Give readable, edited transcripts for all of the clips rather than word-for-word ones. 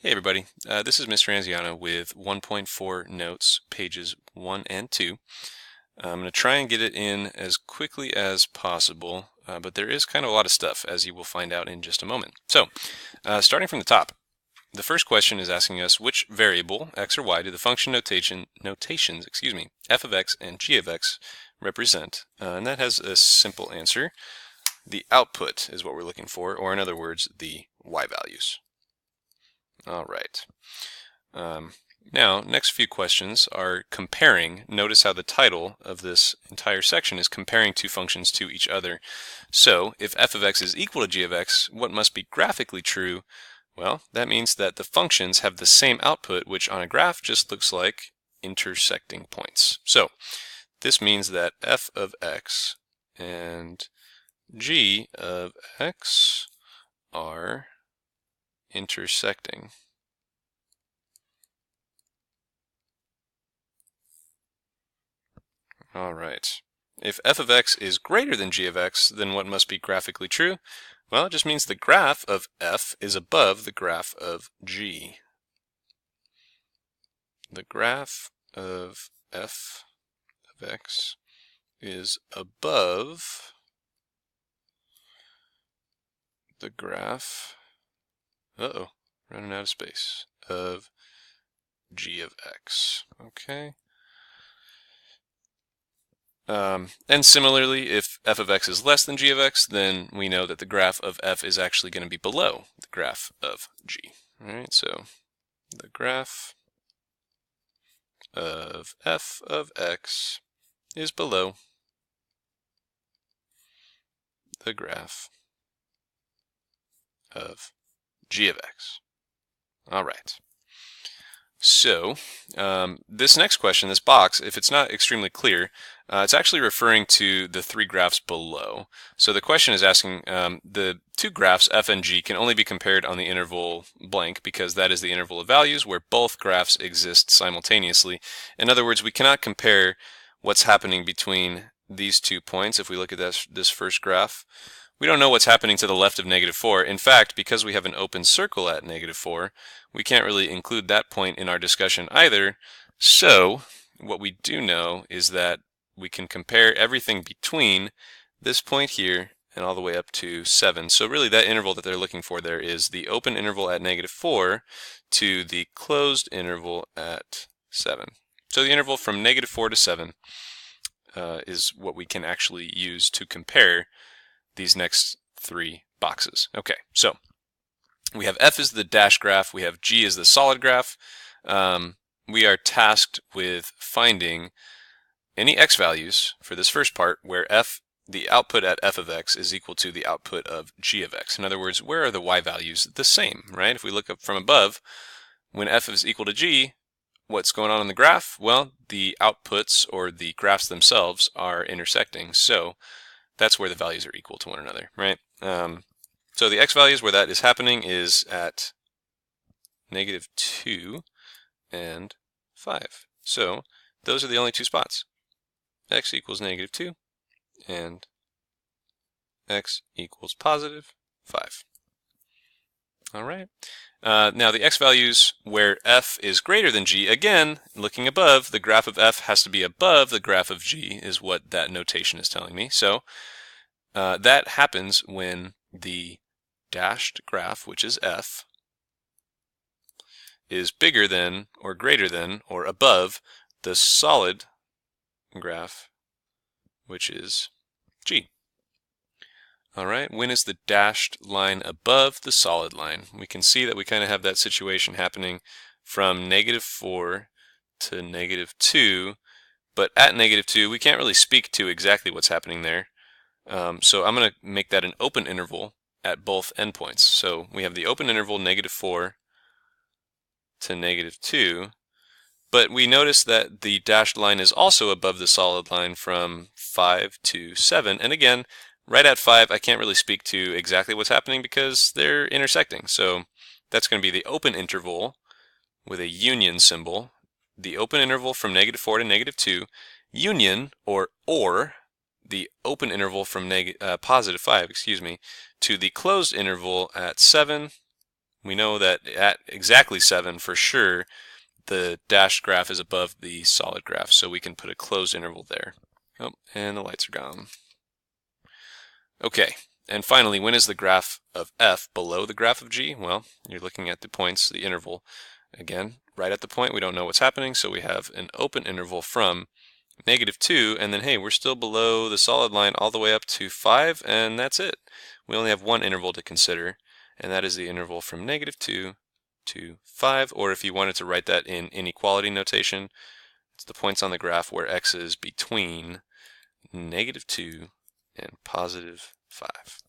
Hey everybody, this is Mr. Anziano with 1.4 notes, pages 1 and 2. I'm going to try and get it in as quickly as possible, but there is kind of a lot of stuff, as you will find out in just a moment. So, starting from the top, the first question is asking us which variable, x or y, do the function notations, f of x and g of x represent? And that has a simple answer. The output is what we're looking for, or in other words, the y values. All right. Now, next few questions are comparing. Notice how the title of this entire section is comparing two functions to each other. So, if f of x is equal to g of x, what must be graphically true? Well, that means that the functions have the same output, which on a graph just looks like intersecting points. So, this means that f of x and g of x are intersecting. All right. If f of x is greater than g of x, then what must be graphically true? Well, it just means the graph of f is above the graph of g. The graph of f of x is above the graph, running out of space, of g of x. Okay. And similarly, if f of x is less than g of x, then we know that the graph of f is actually going to be below the graph of g. All right, so the graph of f of x is below the graph of g of x. All right. So this next question, this box, if it's not extremely clear, it's actually referring to the three graphs below. So the question is asking the two graphs, f and g, can only be compared on the interval blank because that is the interval of values where both graphs exist simultaneously. In other words, we cannot compare what's happening between these 2 points. If we look at this first graph, we don't know what's happening to the left of -4. In fact, because we have an open circle at -4, we can't really include that point in our discussion either. So what we do know is that we can compare everything between this point here and all the way up to 7. So really that interval that they're looking for there is the open interval at -4 to the closed interval at 7. So the interval from -4 to 7 is what we can actually use to compare these next three boxes. Okay, so we have f as the dash graph, we have g as the solid graph. We are tasked with finding any x values for this first part where the output at f of x is equal to the output of g of x. In other words, where are the y values the same, right? If we look up from above, when f is equal to g, what's going on in the graph? Well, the outputs or the graphs themselves are intersecting. So that's where the values are equal to one another, right? So the x values where that is happening is at -2 and 5. So those are the only two spots. X equals -2 and x equals +5. All right. Now the x values where f is greater than g, again, looking above, the graph of f has to be above the graph of g is what that notation is telling me. So that happens when the dashed graph, which is f, is bigger than or greater than or above the solid graph, which is g. All right, when is the dashed line above the solid line? We can see that we kind of have that situation happening from -4 to -2, but at -2 we can't really speak to exactly what's happening there. So I'm going to make that an open interval at both endpoints. So we have the open interval -4 to -2, but we notice that the dashed line is also above the solid line from 5 to 7. And again, right at 5, I can't really speak to exactly what's happening because they're intersecting. So that's going to be the open interval with a union symbol. The open interval from -4 to -2, union or the open interval from +5, to the closed interval at 7, we know that at exactly 7 for sure the dashed graph is above the solid graph, so we can put a closed interval there. Oh, and the lights are gone. Okay, and finally, when is the graph of f below the graph of g? Well, you're looking at the points, the interval. Again, right at the point, we don't know what's happening, so we have an open interval from -2, and then hey, we're still below the solid line all the way up to 5, and that's it. We only have one interval to consider, and that is the interval from -2 to 5, or if you wanted to write that in inequality notation, it's the points on the graph where x is between -2 and +5.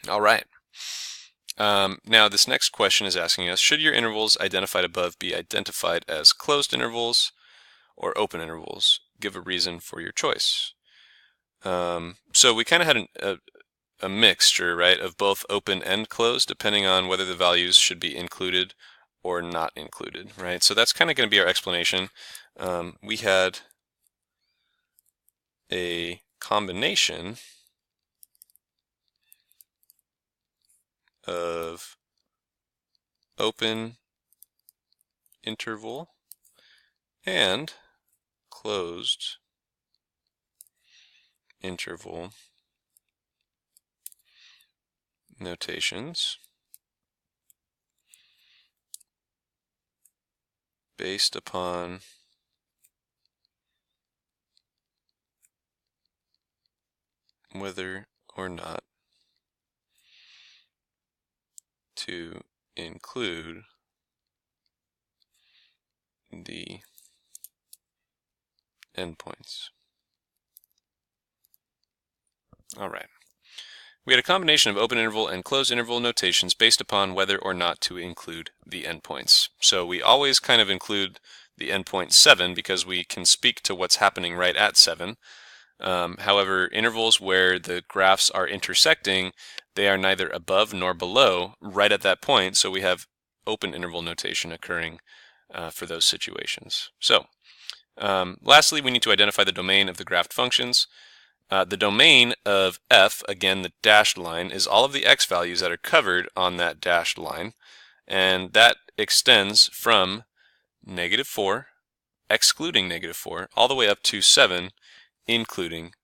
All right. Now this next question is asking us, should your intervals identified above be identified as closed intervals or open intervals? Give a reason for your choice. So we kind of had a mixture, right, of both open and closed, depending on whether the values should be included or not included, right? So that's kind of going to be our explanation. We had a combination of open interval and closed interval notations based upon whether or not to include the endpoints. All right. We had a combination of open interval and closed interval notations based upon whether or not to include the endpoints. So we always kind of include the endpoint 7 because we can speak to what's happening right at 7. However, intervals where the graphs are intersecting, they are neither above nor below right at that point, so we have open interval notation occurring for those situations. So, lastly, we need to identify the domain of the graphed functions. The domain of f, again the dashed line, is all of the x values that are covered on that dashed line, and that extends from -4, excluding -4, all the way up to 7, including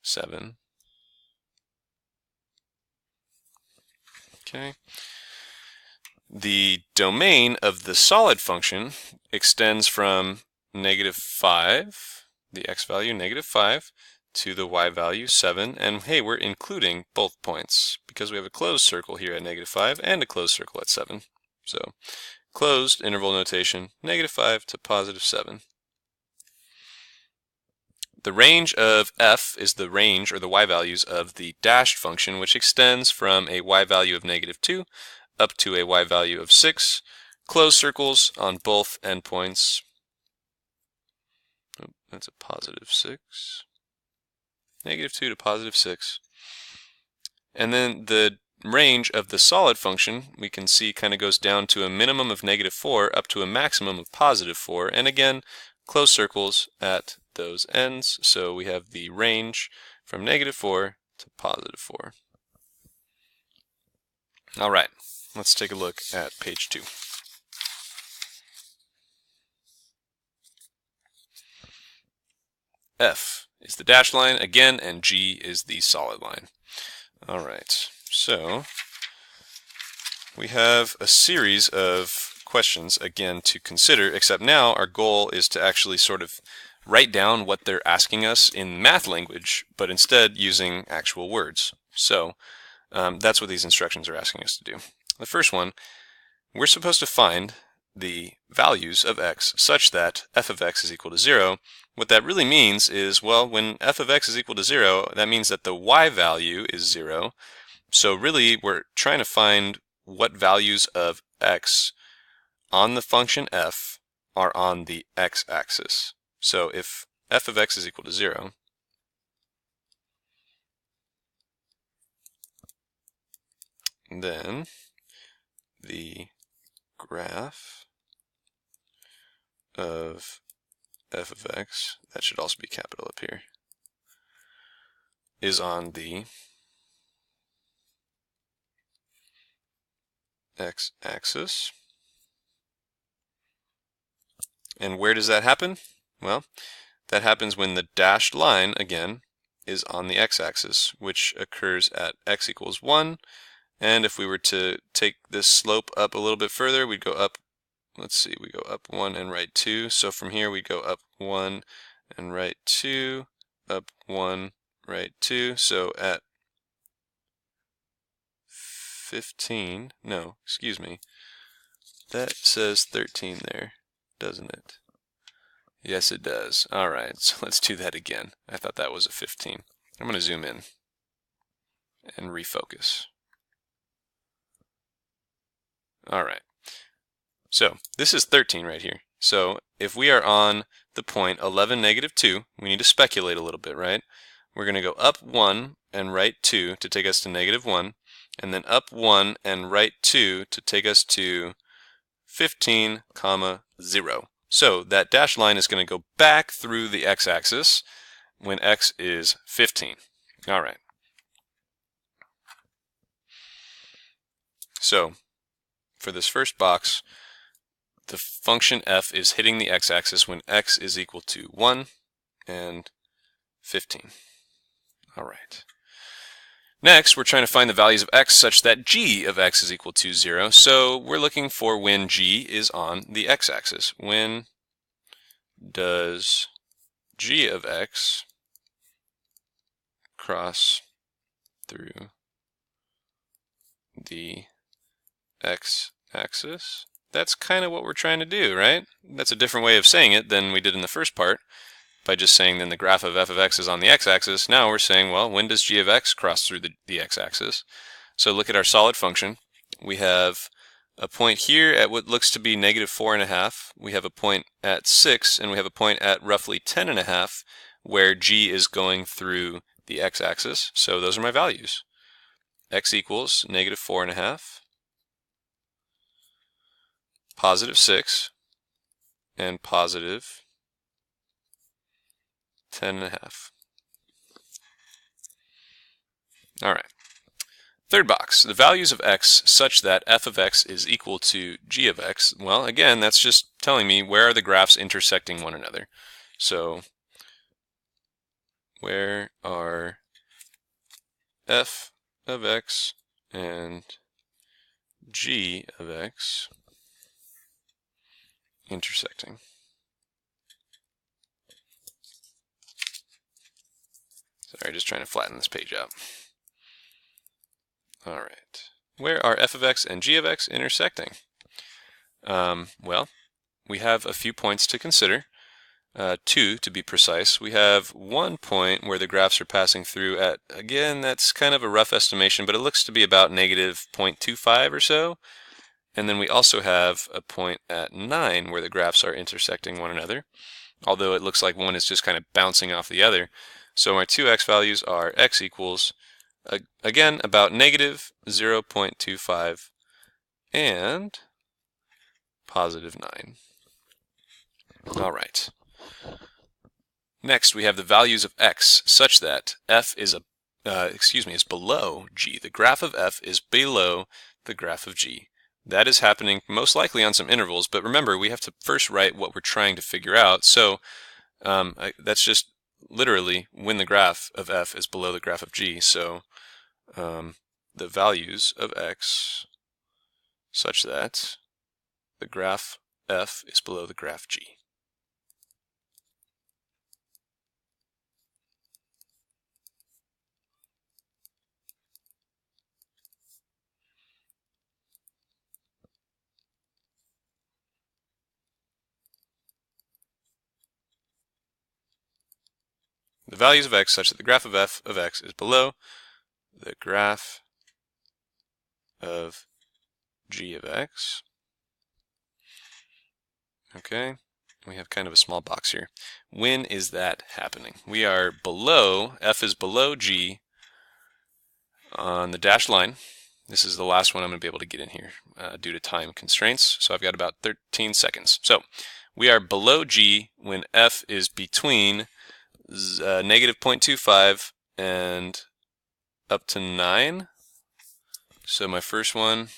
7. Okay. The domain of the solid function extends from -5, the x value -5, to the y value 7, and hey, we're including both points because we have a closed circle here at -5 and a closed circle at 7. So closed interval notation, -5 to +7. The range of f is the range or the y values of the dashed function, which extends from a y value of -2 up to a y value of 6. Closed circles on both endpoints. Oh, that's a +6. -2 to +6. And then the range of the solid function, we can see, kind of goes down to a minimum of -4 up to a maximum of +4. And again, closed circles at those ends. So we have the range from -4 to +4. All right, let's take a look at page 2. F is the dashed line again, and G is the solid line. All right, so we have a series of questions again to consider, except now our goal is to actually sort of write down what they're asking us in math language, but instead using actual words. So that's what these instructions are asking us to do. The first one, we're supposed to find the values of x such that f of x is equal to 0. What that really means is, well, when f of x is equal to 0, that means that the y value is 0. So really, we're trying to find what values of x on the function f are on the x-axis. So if f of x is equal to 0, then the graph of f of x, that should also be capital up here, is on the x-axis. And where does that happen? Well, that happens when the dashed line, again, is on the x-axis, which occurs at x equals 1. And if we were to take this slope up a little bit further, we'd go up, let's see, we go up 1 and right 2. So from here we'd go up 1 and right 2, up 1, right 2. So at 15, no, excuse me, that says 13 there, doesn't it? Yes, it does. All right, so let's do that again. I thought that was a 15. I'm going to zoom in and refocus. All right, so this is 13 right here. So if we are on the point 11, negative 2, we need to speculate a little bit, right? We're going to go up 1 and right 2 to take us to negative 1, and then up 1 and right 2 to take us to 15, 0. So that dashed line is going to go back through the x-axis when x is 15. All right. So for this first box, the function f is hitting the x-axis when x is equal to 1 and 15. All right. Next, we're trying to find the values of x such that g of x is equal to 0. So we're looking for when g is on the x-axis. When does g of x cross through the x-axis? That's kind of what we're trying to do, right? That's a different way of saying it than we did in the first part, by just saying then the graph of f of x is on the x-axis. Now we're saying, well, when does g of x cross through the x-axis? So look at our solid function. We have a point here at what looks to be negative 4.5. We have a point at 6, and we have a point at roughly 10.5 where g is going through the x-axis. So those are my values. X equals negative 4.5, positive 6, and positive 10.5. All right. Third box, the values of x such that f of x is equal to g of x. Well, again, that's just telling me where are the graphs intersecting one another. So where are f of x and g of x intersecting? Sorry, just trying to flatten this page out. All right. Where are f of x and g of x intersecting? Well, we have a few points to consider. 2 to be precise. We have one point where the graphs are passing through at, again, that's kind of a rough estimation, but it looks to be about negative 0.25 or so. And then we also have a point at 9 where the graphs are intersecting one another, although it looks like one is just kind of bouncing off the other. So my two x values are x equals, again, about negative 0.25 and positive 9. All right. Next, we have the values of x such that f is is below g. The graph of f is below the graph of g. That is happening most likely on some intervals, but remember, we have to first write what we're trying to figure out. So that's just literally when the graph of f is below the graph of g. So the values of x such that the graph f is below the graph g. The values of x such that the graph of f of x is below the graph of g of x. Okay, we have kind of a small box here. When is that happening? We are below, f is below g on the dashed line. This is the last one I'm going to be able to get in here due to time constraints. So I've got about 13 seconds. So we are below g when f is between negative 0.25 and up to 9. So my first one